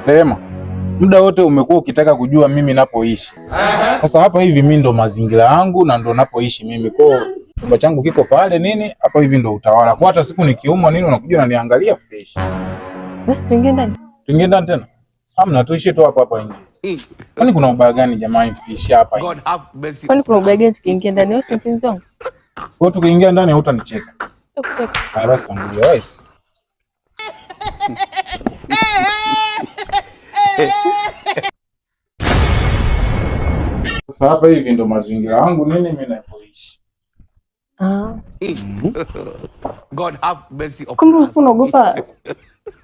Neema, muda wote umekuwa ukitaka kujua mimi napoishi. Sasa hapa hivi mimi ndo mazingira yangu na ndo napoishi mimi. Kwa chumba changu kiko pale nini? Hapa hivi ndo utawala. Kwa hata siku nikiumwa nini unakuja unaniangalia fresh. Basi tuingie ndani. Tuingie ndani tena? Hamna, tuishi tu hapa nje. Kwani kuna ubaya gani jamani tuishi hapa nje? Kwani kuna ubaya gani tukiingia ndani? Wewe si mpenzi wangu? Kwa tukiingia ndani hutanicheka. Sitakucheka. Basi tangulia wewe. Sasa hapa hivi ndo mazingira yangu nini mimi napoishi. God have mercy upon us. Kumbe unaogopa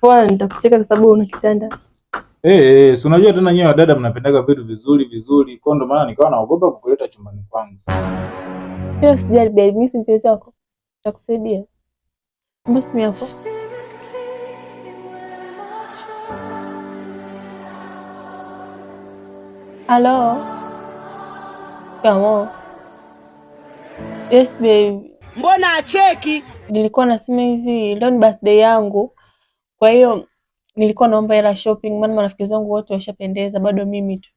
kwa nitakucheka kwa sababu una kitanda. Si unajua tena nyewe wadada mnapendaga vitu vizuri. Kwa ndo maana nikawa naogopa kukuleta chumbani kwangu. Hilo sijali baby, mimi si mpenzi wako. Nitakusaidia. Basi mimi hapo. Hello. Kamo. Yes baby. Mbona acheki? Nilikuwa nasema hivi, leo ni birthday yangu. Kwa hiyo nilikuwa naomba hela shopping, maana marafiki zangu wote washapendeza, bado mimi tu.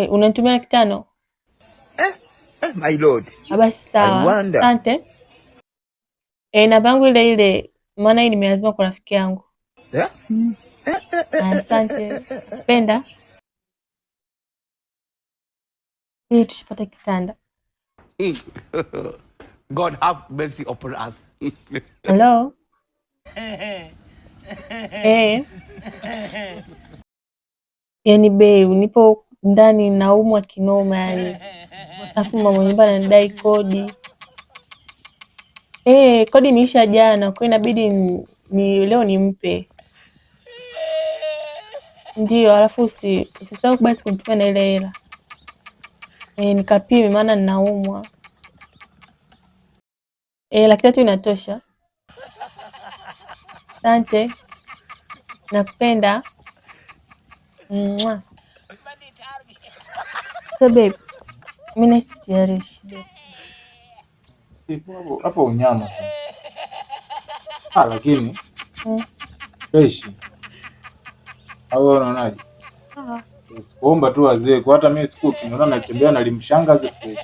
Unanitumia 500? My lord. Basi sawa. Asante. Namba yangu ile maana hii nimelazima kwa rafiki yangu. Asante. Penda. Hii tushipata kitanda. God have mercy upon us. Hello. Yani babe, nipo ndani naumwa kinoma yani. Alafu mama nyumba anadai kodi. Kodi niisha jana, kwa inabidi ni leo nimpe. Ndio, alafu usisahau basi kunitumia na ile hela. Nikapime maana ninaumwa. 300,000 inatosha. Asante. Nakupenda. So babe, mimi nasitirishi. Hapo unyama sana. Lakini fresh. Au unaonaje? Kuomba tu wazee, kwa hata mimi siku kinaona natembea na limshangaze fresh.